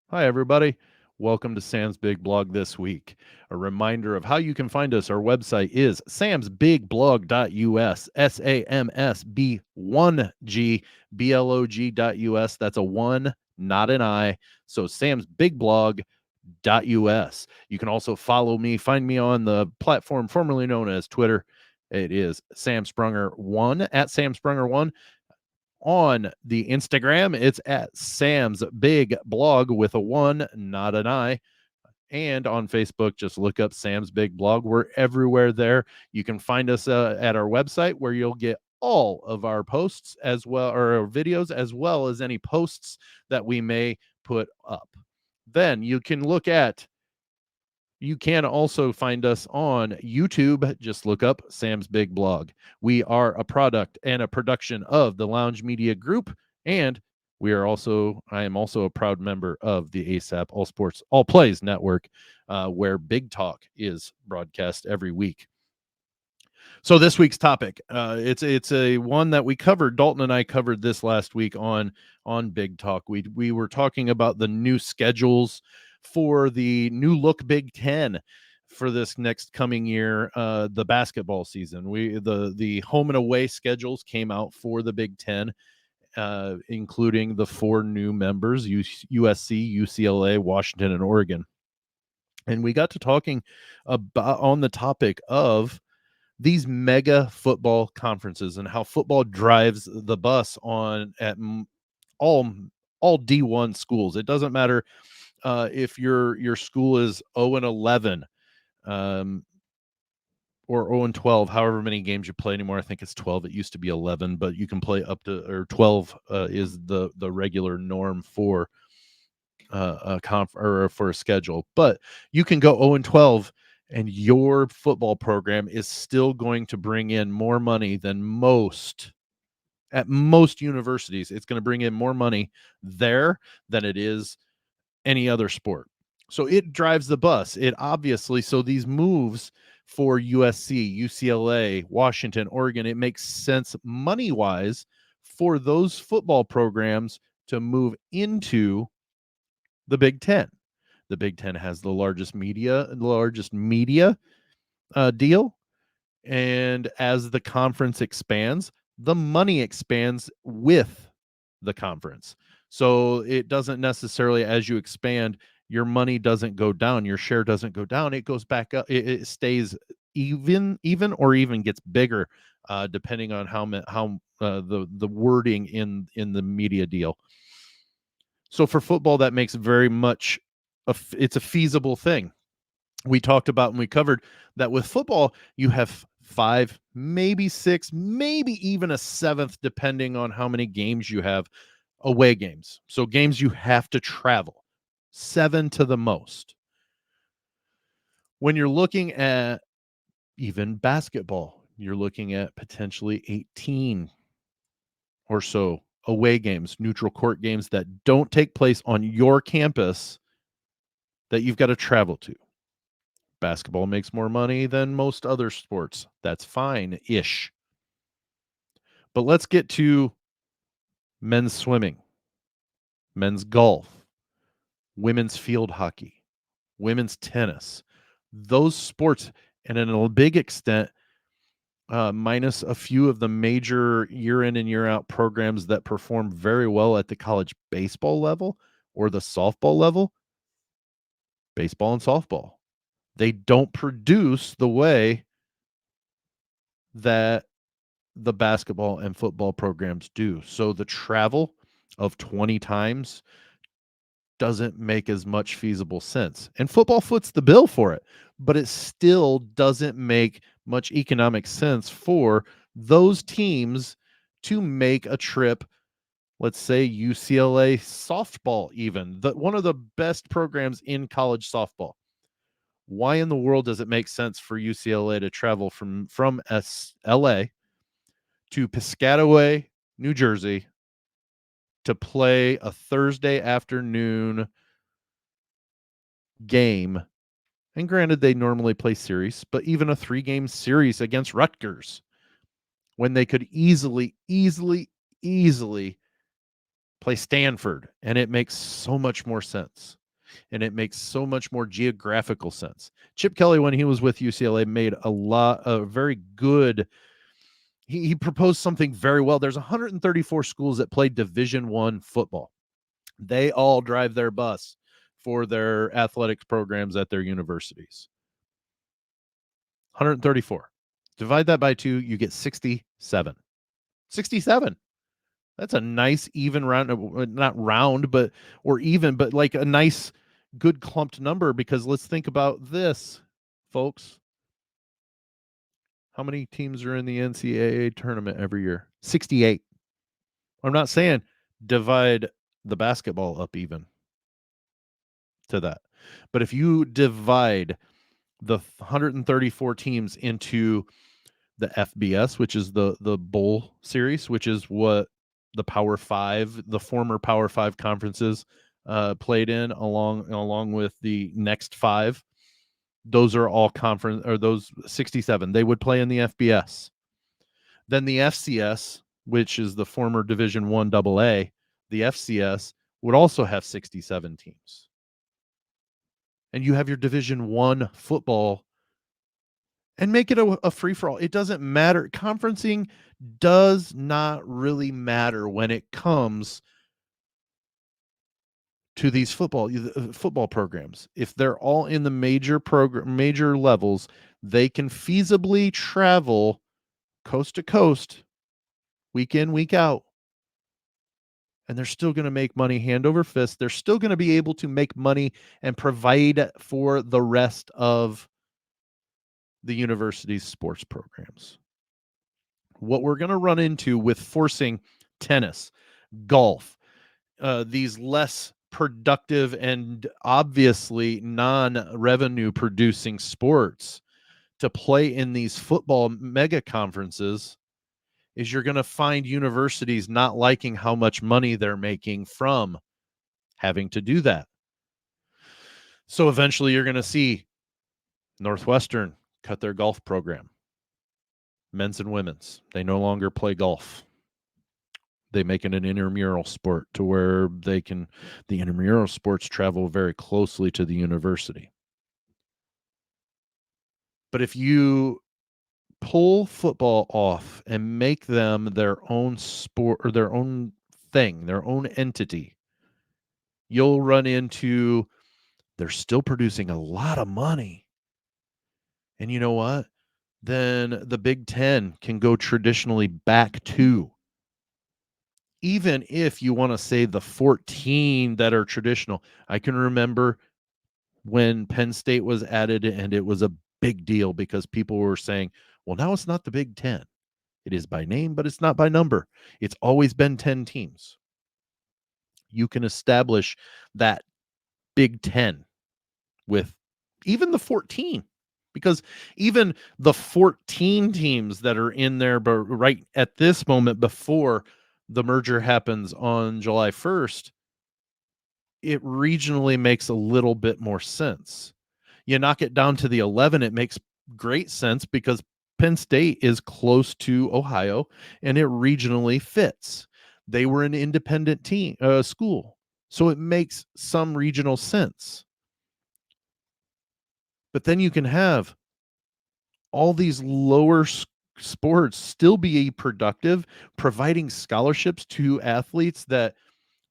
Hi, everybody. Welcome to Sam's Big Blog this week. A reminder of how you can find us. Our website is samsbigblog.us, SAMSB1G, BLOG.us. That's a one, not an I. So samsbigblog.us. You can also follow me, find me on the platform formerly known as Twitter. It is Sam Sprunger1 at Sam Sprunger1. On the Instagram, it's at Sam's Big Blog with a one, not an I. And on Facebook, just look up Sam's Big Blog. We're everywhere there. You can find us at our website where you'll get all of our posts as well, or our videos, as well as any posts that we may put up. Then you can also find us on YouTube. Just look up Sam's Big Blog. We are a product and a production of the Lounge Media Group, and I am also a proud member of the ASAP All Sports All Plays Network, where Big Talk is broadcast every week. So this week's topic, it's a one that we covered. Dalton and I covered this last week on Big Talk. We were talking about the new schedules for the new look Big Ten for this next coming year, the basketball season. The home and away schedules came out for the Big Ten, including the four new members: USC, UCLA, Washington, and Oregon. And we got to talking about on the topic of these mega football conferences and how football drives the bus on at all D1 schools. It doesn't matter if your school is 0-11 or 0-12, however many games you play anymore. I think it's 12. It used to be 11, but you can play up to, or 12 is the regular norm for for a schedule. But you can go 0-12 and your football program is still going to bring in more money than most universities. It's going to bring in more money there than it is any other sport. So it drives the bus. It obviously, so these moves for USC, UCLA, Washington, Oregon, it makes sense money wise for those football programs to move into the Big Ten. The Big Ten has the largest media deal, and as the conference expands, the money expands with the conference. So it doesn't necessarily, as you expand, your money doesn't go down, your share doesn't go down, it goes back up. It stays even or even gets bigger, depending on how the wording in the media deal. So for football, that makes very much it's a feasible thing. We talked about and we covered that with football, you have 5, maybe 6, maybe even a 7th, depending on how many games you have, away games. So games you have to travel, 7 to the most. When you're looking at even basketball, you're looking at potentially 18 or so away games, neutral court games that don't take place on your campus that you've got to travel to. Basketball makes more money than most other sports. That's fine-ish. But let's get to men's swimming, men's golf, women's field hockey, women's tennis. Those sports, and in a big extent, minus a few of the major year in and year out programs that perform very well at the college baseball level or the softball level, baseball and softball, they don't produce the way that the basketball and football programs do. So the travel of 20 times doesn't make as much feasible sense. And football foots the bill for it, but it still doesn't make much economic sense for those teams to make a trip. Let's say UCLA softball, even one of the best programs in college softball. Why in the world does it make sense for UCLA to travel from LA to Piscataway, New Jersey, to play a Thursday afternoon game? And granted, they normally play series, but even a 3-game series against Rutgers, when they could easily play Stanford, and it makes so much more sense. And it makes so much more geographical sense. Chip Kelly, when he was with UCLA, made a very good. He proposed something very well. There's 134 schools that play Division I football. They all drive their bus for their athletics programs at their universities. 134. Divide that by 2, you get 67. 67. That's a nice even round, not round, but or even, but like a nice, good clumped number. Because let's think about this, folks. How many teams are in the NCAA tournament every year? 68. I'm not saying divide the basketball up even to that, but if you divide the 134 teams into the FBS, which is the bowl series, which is what the Power Five, the former Power Five conferences played in, along with the next five. Those are all conference, or those 67. They would play in the FBS. Then the FCS, which is the former Division One AA, the FCS would also have 67 teams. And you have your Division One football, and make it a free for all. It doesn't matter. Conferencing does not really matter when it comes to these football programs. If they're all in the major levels, they can feasibly travel coast to coast, week in, week out, and they're still going to make money hand over fist. They're still going to be able to make money and provide for the rest of the university's sports programs. What we're going to run into with forcing tennis, golf, these less productive and obviously non-revenue producing sports to play in these football mega conferences is you're going to find universities not liking how much money they're making from having to do that. So eventually you're going to see Northwestern cut their golf program, men's and women's. They no longer play golf. They make it an intramural sport to where the intramural sports travel very closely to the university. But if you pull football off and make them their own sport or their own thing, their own entity, you'll run into they're still producing a lot of money. And you know what? Then the Big Ten can go traditionally back to, even if you want to say the 14 that are traditional. I can remember when Penn State was added, and it was a big deal because people were saying, well, now it's not the Big Ten. It is by name, but it's not by number. It's always been 10 teams. You can establish that Big Ten with even the 14, because even the 14 teams that are in there, but right at this moment before the merger happens on July 1st, it regionally makes a little bit more sense. You knock it down to the 11, it makes great sense because Penn State is close to Ohio and it regionally fits. They were an independent school, so it makes some regional sense. But then you can have all these lower sports still be productive, providing scholarships to athletes that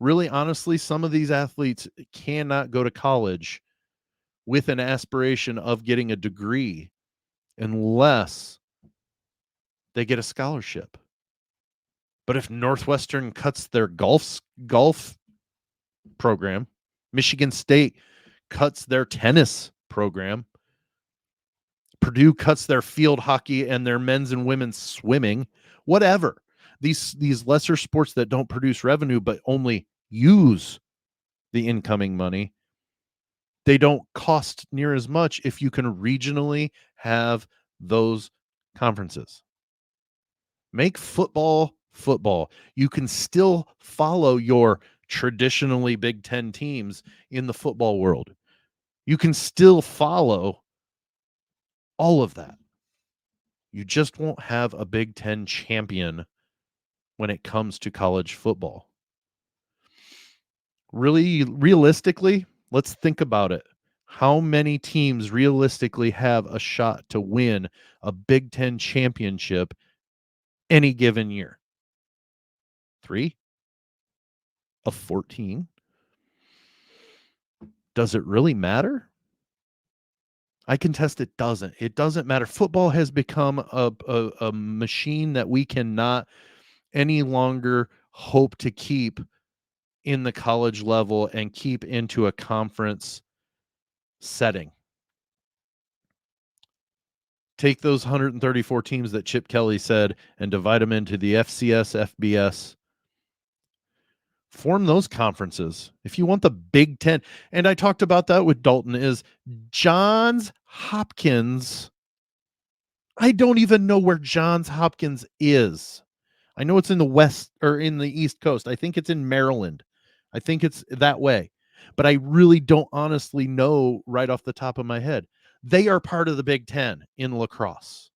really, honestly, some of these athletes cannot go to college with an aspiration of getting a degree unless they get a scholarship. But if Northwestern cuts their golf program, Michigan State cuts their tennis program, Purdue cuts their field hockey and their men's and women's swimming, whatever. These lesser sports that don't produce revenue but only use the incoming money, they don't cost near as much if you can regionally have those conferences. Make football football. You can still follow your traditionally Big Ten teams in the football world. You can still follow all of that. You just won't have a Big Ten champion when it comes to college football. Really, realistically, let's think about it. How many teams realistically have a shot to win a Big Ten championship any given year? 3 of 14? Does it really matter? I contest it doesn't. It doesn't matter. Football has become a machine that we cannot any longer hope to keep in the college level and keep into a conference setting. Take those 134 teams that Chip Kelly said and divide them into the FCS, FBS. Form those conferences. If you want the Big Ten, and I talked about that with Dalton, is Johns Hopkins. I don't even know where Johns Hopkins is. I know it's in the West or in the East Coast. I think it's in Maryland. I think it's that way. But I really don't honestly know right off the top of my head. They are part of the Big Ten in lacrosse.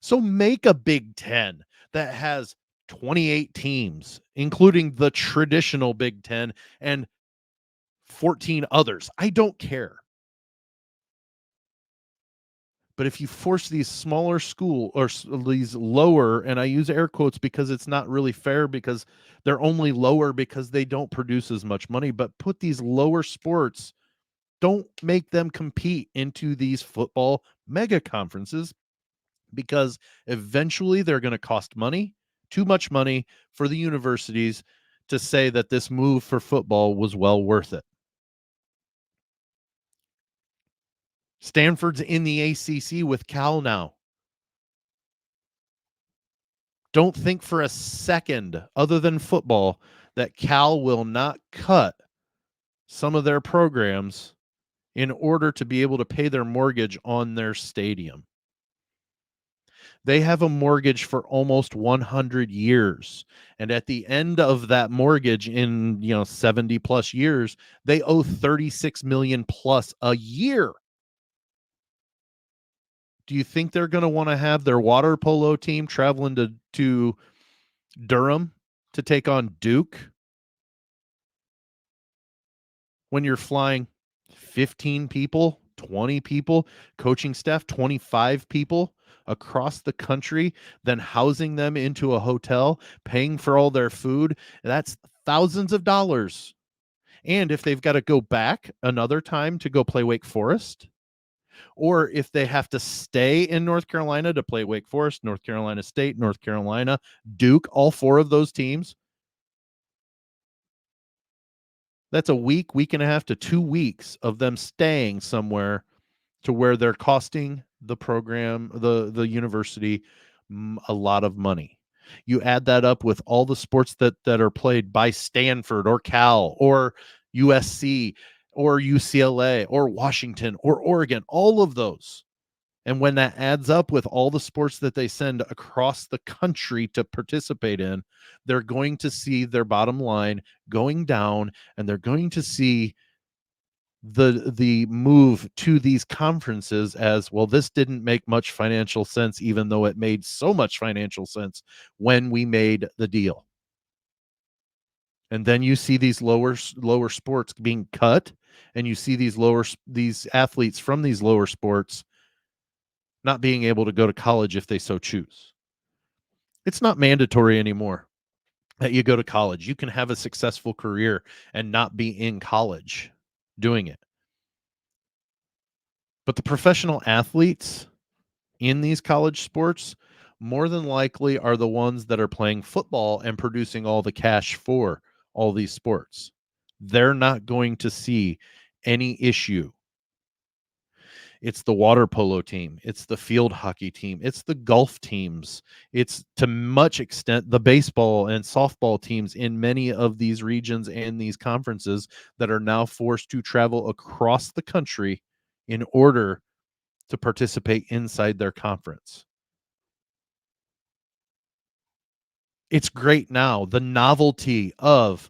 So make a Big Ten that has 28 teams, including the traditional Big Ten and 14 others. I don't care. But if you force these smaller school or these lower, and I use air quotes because it's not really fair because they're only lower because they don't produce as much money, but put these lower sports, don't make them compete into these football mega conferences because eventually they're going to cost money, too much money for the universities to say that this move for football was well worth it. Stanford's in the ACC with Cal now. Don't think for a second, other than football, that Cal will not cut some of their programs in order to be able to pay their mortgage on their stadium. They have a mortgage for almost 100 years. And at the end of that mortgage in, 70 plus years, they owe 36 million plus a year. Do you think they're going to want to have their water polo team traveling to Durham to take on Duke when you're flying 15 people, 20 people, coaching staff, 25 people across the country, then housing them into a hotel, paying for all their food? That's thousands of dollars. And if they've got to go back another time to go play Wake Forest, or if they have to stay in North Carolina to play Wake Forest, North Carolina State, North Carolina, Duke, all 4 of those teams, that's a week and a half to 2 weeks of them staying somewhere to where they're costing the program, the university, a lot of money. You add that up with all the sports that are played by Stanford or Cal or USC or UCLA or Washington or Oregon, all of those. And when that adds up with all the sports that they send across the country to participate in, they're going to see their bottom line going down, and they're going to see the move to these conferences as, well, this didn't make much financial sense, even though it made so much financial sense when we made the deal. And then you see these lower sports being cut, and you see these athletes from these lower sports not being able to go to college if they so choose. It's not mandatory anymore that you go to college. You can have a successful career and not be in college doing it. But the professional athletes in these college sports more than likely are the ones that are playing football and producing all the cash for all these sports. They're not going to see any issue. It's the water polo team, it's the field hockey team, it's the golf teams, it's to much extent the baseball and softball teams in many of these regions and these conferences that are now forced to travel across the country in order to participate inside their conference. It's great now. The novelty of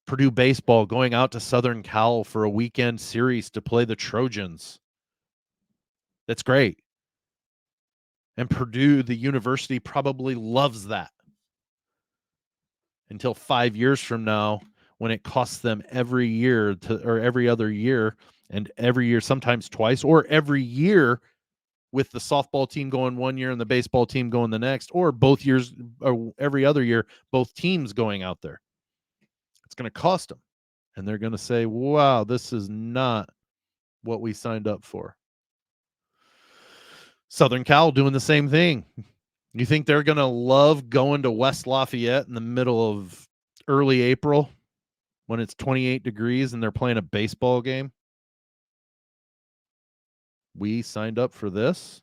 Purdue baseball going out to Southern Cal for a weekend series to play the Trojans. That's great. And Purdue, the university, probably loves that until 5 years from now when it costs them every year or every other year, and every year, sometimes twice, or every year with the softball team going one year and the baseball team going the next, or both years or every other year, both teams going out there. It's going to cost them. And they're going to say, wow, this is not what we signed up for. Southern Cal doing the same thing. You think they're going to love going to West Lafayette in the middle of early April when it's 28 degrees and they're playing a baseball game? We signed up for this.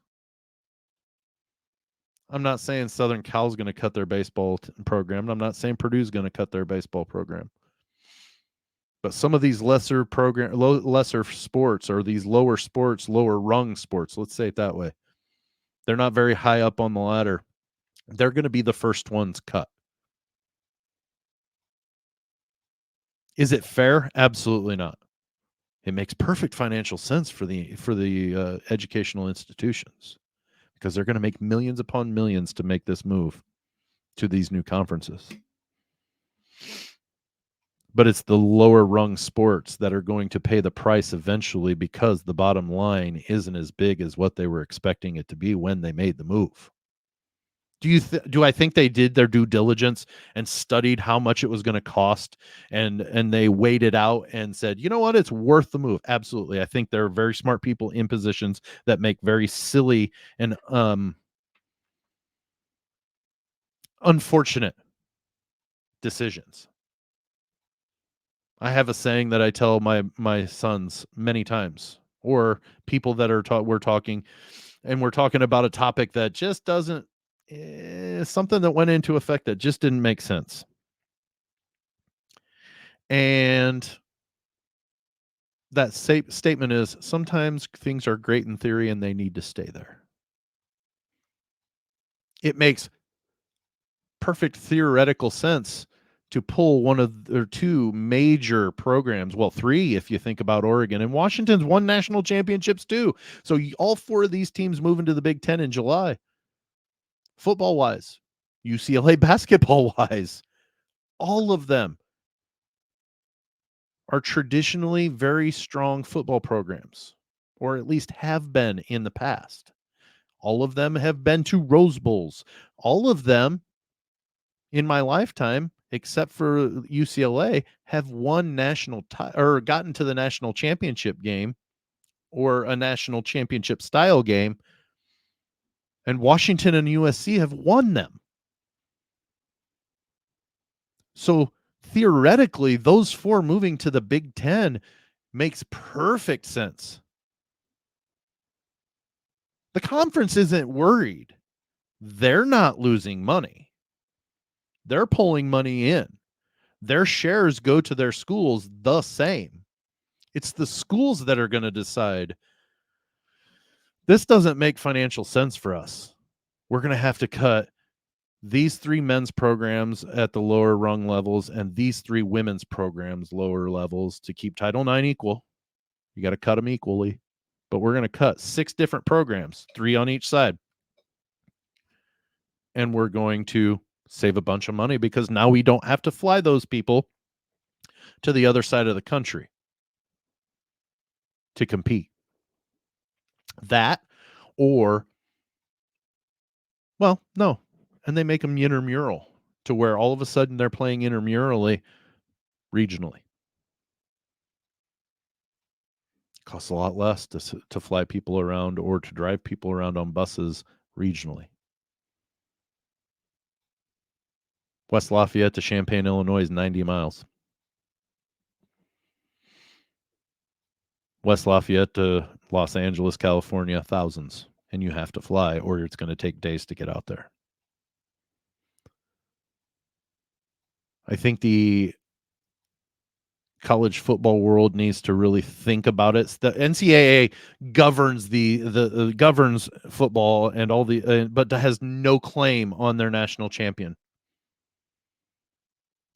I'm not saying Southern Cal's going to cut their baseball program. I'm not saying Purdue's going to cut their baseball program. But some of these lesser sports, or these lower sports, lower rung sports, let's say it that way, they're not very high up on the ladder. They're going to be the first ones cut. Is it fair? Absolutely not. It makes perfect financial sense for the educational institutions, because they're going to make millions upon millions to make this move to these new conferences. But it's the lower rung sports that are going to pay the price eventually, because the bottom line isn't as big as what they were expecting it to be when they made the move. Do I think they did their due diligence and studied how much it was going to cost, and they weighed it out and said, you know what, it's worth the move? Absolutely. I think there are very smart people in positions that make very silly and unfortunate decisions. I have a saying that I tell my sons many times, or people that are we're talking about a topic that just doesn't something that went into effect that just didn't make sense. And that statement is, sometimes things are great in theory and they need to stay there. It makes perfect theoretical sense to pull one of their two major programs, well, three if you think about Oregon, and Washington's won national championships too. So all four of these teams move into the Big Ten in July. Football wise, UCLA basketball wise, all of them are traditionally very strong football programs, or at least have been in the past. All of them have been to Rose Bowls. All of them in my lifetime, except for UCLA, have won or gotten to the national championship game, or a national championship style game. And Washington and USC have won them. So theoretically, those four moving to the Big Ten makes perfect sense. The conference isn't worried. They're not losing money. They're pulling money in. Their shares go to their schools the same. It's the schools that are going to decide, this doesn't make financial sense for us. We're going to have to cut these three men's programs at the lower rung levels and these three women's programs lower levels to keep Title IX equal. You got to cut them equally. But we're going to cut 6 different programs, 3 on each side. And we're going to save a bunch of money, because now we don't have to fly those people to the other side of the country to compete. That, or, well, no. And they make them intramural, to where all of a sudden they're playing intramurally regionally. Costs a lot less to fly people around or to drive people around on buses regionally. West Lafayette to Champaign, Illinois is 90 miles. West Lafayette to Los Angeles, California, thousands. And you have to fly, or it's going to take days to get out there. I think the college football world needs to really think about it. The NCAA governs governs football and all but has no claim on their national champion.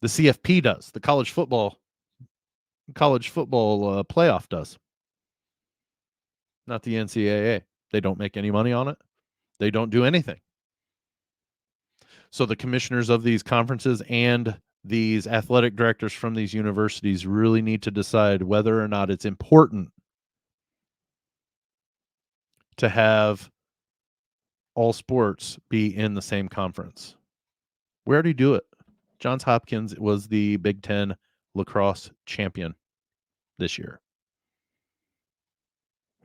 The CFP does. The college football playoff does. Not the NCAA. They don't make any money on it. They don't do anything. So the commissioners of these conferences and these athletic directors from these universities really need to decide whether or not it's important to have all sports be in the same conference. We already do it. Johns Hopkins was the Big Ten lacrosse champion this year.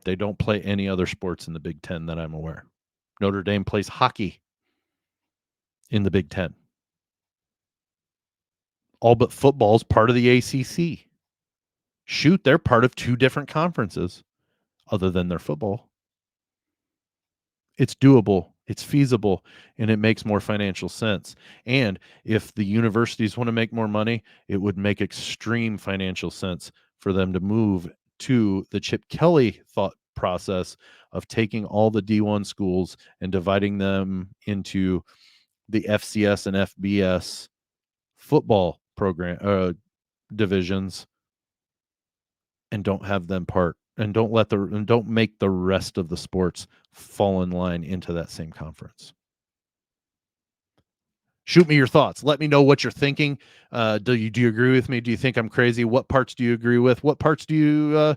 They don't play any other sports in the Big Ten that I'm aware. Notre Dame plays hockey in the Big Ten. All but football is part of the ACC. Shoot, they're part of two different conferences other than their football. It's doable, it's feasible, and it makes more financial sense. And if the universities want to make more money, it would make extreme financial sense for them to move to the Chip Kelly thought process of taking all the D1 schools and dividing them into the FCS and FBS football program divisions, and don't have them part and don't make the rest of the sports fall in line into that same conference. Shoot me your thoughts. Let me know what you're thinking. Do you agree with me? Do you think I'm crazy? What parts do you agree with? What parts do you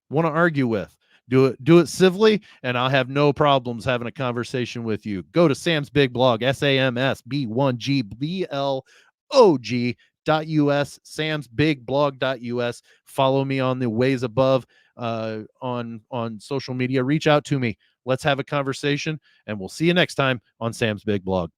want to argue with? Do it civilly, and I'll have no problems having a conversation with you. Go to Sam's Big Blog, SAMSB1GBLOG.us, samsbigblog.us. Follow me on the ways above on social media. Reach out to me. Let's have a conversation, and we'll see you next time on Sam's Big Blog.